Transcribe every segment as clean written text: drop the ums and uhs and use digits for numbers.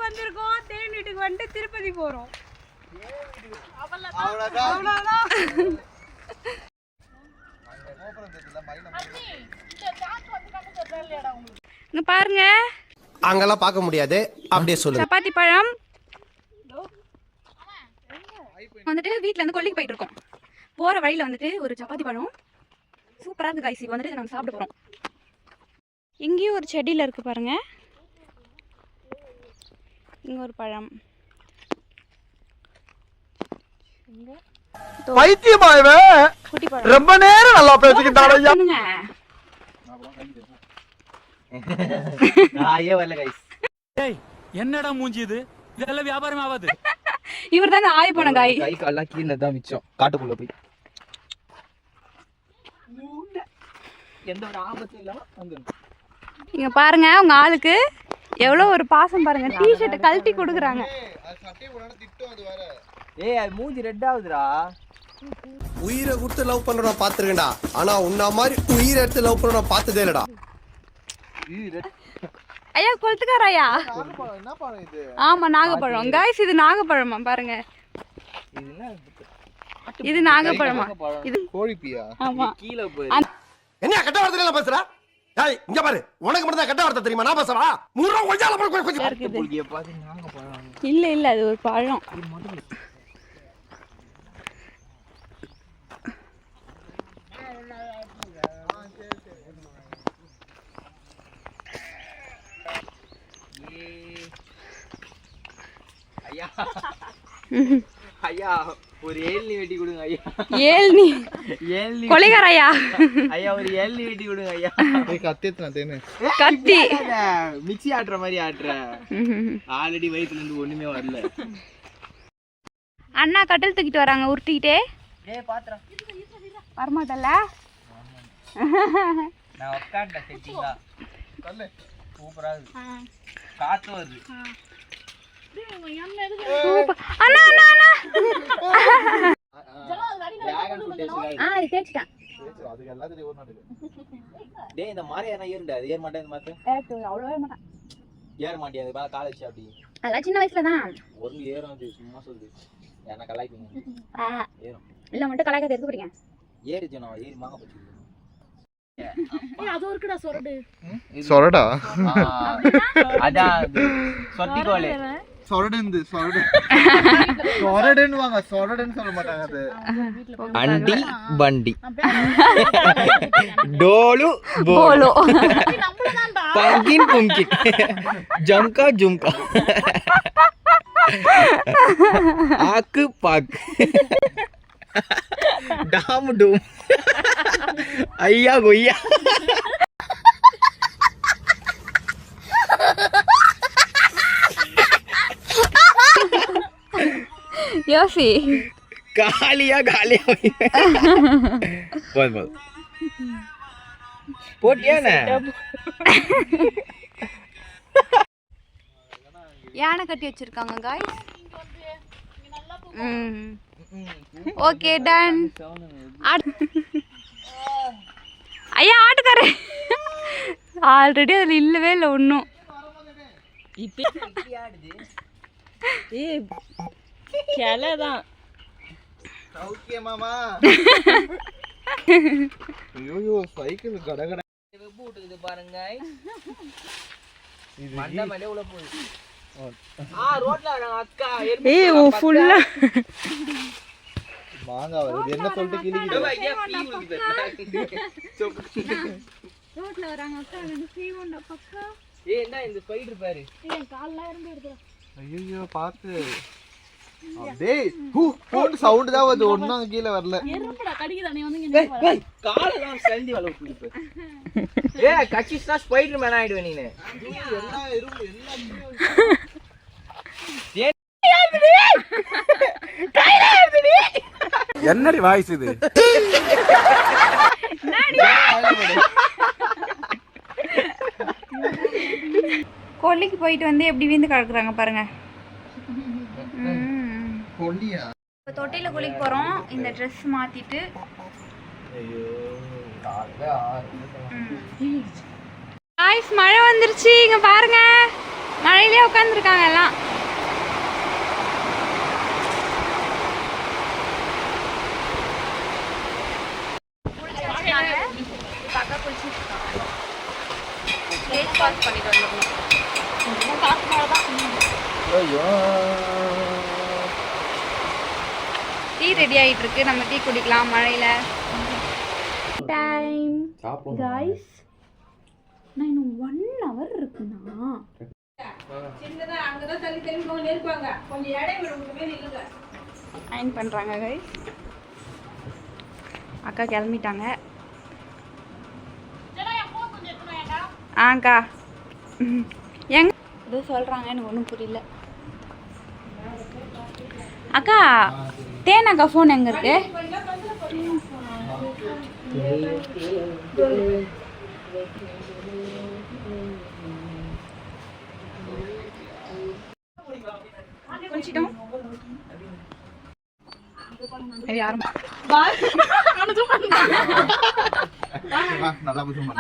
வந்திருக்கோம். தேன் வீட்டுக்கு வந்துட்டு திருப்பதி போறோம். இங்க பாருங்க, அங்கெல்லாம் பார்க்க முடியாது. அப்படியே சொல்லுங்க. சப்பாத்தி பழம் வந்துட்டு வீட்டுல இருந்து கொல்லிக்கு போயிட்டு இருக்கோம். போற வழியில வந்துட்டு ஒரு சப்பாத்தி பழம் சூப்பரா இருக்கு கைஸ். வந்துட்டு நாங்க சாப்பிட போறோம். இங்கேயும் ஒரு செடியில இருக்கு பாருங்க. இங்க ஒரு பழம். பைத்தியமாயவே ரொம்ப நேரம் நல்லா பேசிக்கிட்டாங்க. என்னடா மூஞ்சி இது? இதெல்லாம் வியாபாரம் ஆகாது. இவர் தாங்க ஆய் போன காய். கை கால்லாம் கீழே தான் மிச்சம். காட்டுக்குள்ள போய் எந்த ஒரு ஆபத்தும் இல்லாம வந்துடும். இங்க பாருங்க, உங்க ஆளுக்கு எவ்வளவு ஒரு பாசம் பாருங்க. டி-ஷர்ட் கழட்டி கொடுக்குறாங்க. ஏய், அது மூஞ்சி ரெட் ஆகுதுடா. உயிரை கொடுத்து லவ் பண்றவன பாத்துருக்கேன்டா. ஆனா உன்ன மாதிரி உயிரை எடுத்து லவ் பண்றவன பார்த்ததே இல்லடா. ஐயா கொளுத்துக்காரையா? என்ன பழம் இது? ஆமா, நாகப்பழம் கைஸ். இது நாகப்பழமா பாருங்க. இது நாகப்பழமா? இது கோழிப்பியா? ஆமா. கீழ போய் என்ன கெட்ட வார்த்தையில பேசுற? டேய் இங்க பாரு, உனக்கு மட்டும் தான் கெட்ட வார்த்தை தெரியுமா? நான் பேசுறா மூறா கொஞ்சால போய் கொஞ்சம் புளிய பாதி நாகப்பழம். இல்ல இல்ல, அது ஒரு பழம். ஐயா ஐயா ஒரு ஏழ்னி வெட்டி கொடுங்க ஐயா. ஏழ்னி கொலைகாரையா? ஐயா ஒரு ஏழ்னி வெட்டி கொடுங்க ஐயா. கத்தியத்துனா தேனு கத்தி மிக்ஸி ஆட்டுற மாதிரி ஆட்டுற. ஆல்ரெடி வயித்துல இருந்து ஒண்ணுமே வரல. அண்ணா கட்டில் தூக்கிட்டு வராங்க உருட்டிக்கிட்டே. டேய் பாத்ரா வரமாட்டல. நான் உட்கார்ந்தேன் செட்டிங்கா. கல்ல சூப்பரா இருக்கு. காத்து வருது. அண்ணா அண்ணா அண்ணா டிராகன் ஃபுட் டேஸ்ட் அது தேச்சிட்டான். அதுக்கு எல்லாத்தையும் ஓட மாட்டேங்குது. டேய் இந்த மாதிரி என்ன ஏறுடா? அது ஏற மாட்டேங்குது மாத்து. அவ்வளவு ஏற மாட்டான். ஏற மாட்டியா? அது மேல கால் வச்சு அப்படி. அதெல்லாம் சின்ன வயசுல தான். ஒரு ஏறும் அது சும்மா சொல்லுது. என்ன கலாய்ப்பீங்க? ஏறும். இல்ல மட்டும் கலாய்க்க எடுத்து போறீங்க. ஏறிச்சு நான் ஏறி மாங்க போச்சு. ஏய் அது இருக்குடா சொரடு. சொரடா? அதான் சொட்டி கோலே. சொரடுந்து சொரடு. சொரடுன்னு வாங்க, சொரடுன்னு சொல்ல மாட்டாங்க அது. அண்டி பண்டி. டோலு போலோ. பங்கின் புங்கின். ஜம்கா ஜும்கா. ஆக்கு பாக்கு. டாம் டூம். ஐயா கொய்யா. யோசி காலியா காலியா போது போது போட்டியானே. யானை கட்டி வச்சிருக்காங்க காய்ஸ். Okay done. ஐயா ஆட்டுக்காரு ஆல்ரெடி அதுல இல்லவே இல்லை ஒன்றும். கிளதான் சௌக்கியமாமா. ஐயோ சைக்கிள் கடகட வெப்பு விட்டுக்குது பாருங்க. இது மண்ட மேலே உள்ள போகுது. ரோட்ல அக்கா ஏய் ஓ ஃபுல்லா மாங்கா வருது. என்ன சொல்லிட்டு கிளிக்கிது? ரோட்ல வராங்க அக்கா. எனக்கு சீவண்டா பக்கா. ஏய் என்ன இந்த ஸ்பைடர் பாரு. ஏய் கால்ல இருந்து எடுடா. ஐயோ பாத்து. டேய் போன் சவுண்ட் தான் வருது. ஒண்ணும் கீழ வரல. எறும்புடா கடிக்குதா? நீ வந்து இங்க வர. ஏய் காலெல்லாம் சந்தி வல விட்டுது. ஏய் கச்சிஸ்னா ஸ்பைடர் மேன் ஆயிடுவே நீனே. எல்லா எறும்பு எல்லாம் என்னடி வாய்ஸ் இது? கொல்லிக்கு போயிட்டு வந்து எப்படி வீந்து கிடக்குறாங்க பாருங்க. இப்போ தொட்டியில் குளிக்க போகிறோம். இந்த ட்ரெஸ் மாற்றிட்டு காய்ஸ் மழை வந்துருச்சு. இங்கே பாருங்க, மழை மழையிலே உட்காந்துருக்காங்க எல்லாம். டீ ரெடி ஆயிட்டு இருக்கு, நம்ம டீ குடிக்கலாம் மழையில. டைம் गाइस, நான் இன்னும் 1 hour இருக்குனா சின்னதா அங்க தான் தள்ளி தள்ளி போங்க இருப்பாங்க, கொஞ்சம் இடைவெளி விட்டுமே நில்லுங்க. அயன் பண்றாங்க गाइस. அக்கா கிளம்பிட்டாங்க. அக்கா எங்க ஏதோ சொல்றாங்க, எனக்கு ஒன்றும் புரியல. அக்கா தேன் அக்கா ஃபோன் எங்க இருக்கு? கொஞ்சிட்டோம் யாரும் நல்லா புதுமா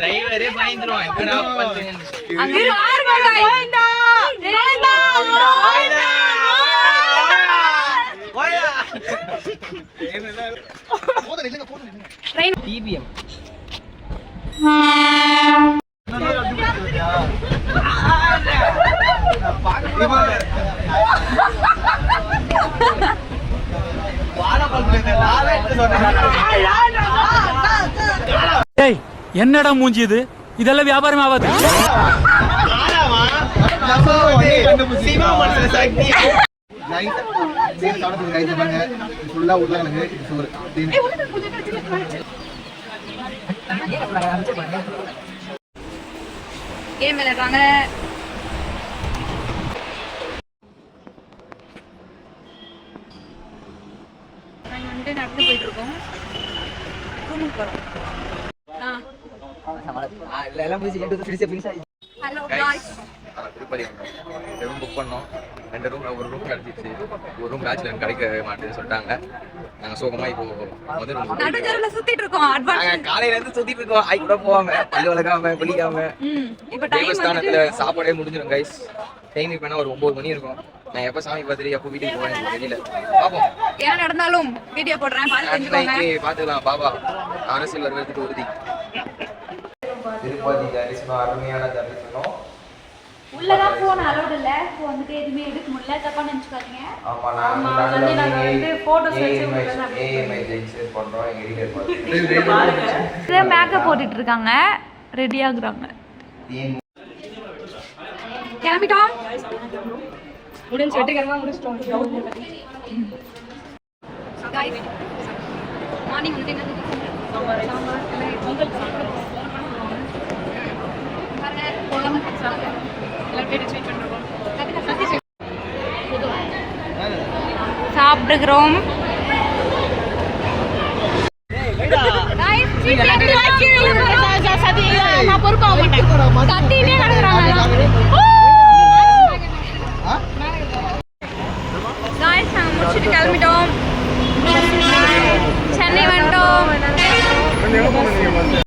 டிரைவரே பயந்துருவான். என்னடா பண்றீங்க? அங்க பாருங்க வேண்டா வேண்டா ட்ரெயின் டிபிஎம் ஏய் என்னடா மூஞ்சி இது? இதெல்லாம் வியாபாரம் ஆகாது. கேம் விளையாடுறாங்க. நாங்க வந்து நடந்து போயிட்டு இருக்கோம், ரூமுக்கு போறோம். Hello guys, Tirupati room book பண்ணோம். 2 ரூம், ஒரு ரூம் கிடைச்சிச்சு. ஒரு ரூம் பேச்சுலர் கிடைக்க மாட்டேன்னு சொல்லிட்டாங்க. நாங்க சோகமா இப்போ முதல் ரூம் நடுஜரல சுத்திட்டு இருக்கோம். அட்வான்ஸ் காலையில இருந்து சுத்திட்டு இருக்கோம். ஐ கூட போவாம, பல்லு வளர்க்காம, குளிக்காம. இப்போ டைம் தேவஸ்தானத்துல சாப்பாடே முடிஞ்சிடும் கைஸ். டைம் இப்போ ஒரு 9 மணி இருக்கும். நான் எப்ப சாமி பார்த்துட்டு எப்போ வீட்டுக்கு போவேன் வெளியில பாப்போம். என்ன நடந்தாலும் வீடியோ போடுறேன், பார்த்து தெரிஞ்சுக்கோங்க. பாத்துக்கலாம். பாபா அரசியல் வருவதற்கு உறுதி. திருப்பதி தரிசனம் அருமையான தரிசனம். உள்ளதான் போன் அலோட் இல்ல, சோ வந்துட்டு எதுமே எடுக்க முடியல, தப்பா நினைச்சுக்காதீங்க. ஆமா, நாங்க வந்து போட்டோஸ் வச்சு ஏஎம்ஐ ஷேர் பண்றோம். எங்க எடிட்டர் பாத்து மேக்கப் போட்டுட்டு இருக்காங்க, ரெடி ஆகுறாங்க. கிளம்பிட்டோம். முடிஞ்சு வெட்டிகரமா முடிச்சிட்டோம். गाइस, மார்னிங் வந்து என்ன சாம்பார் பொங்கல் சாப்பிடுறோம். பாருங்க பொங்கல் சாப்பிடுறோம். சாப்பிடுகிறோம். முடிச்சுட்டு கிளம்பிட்டோம்.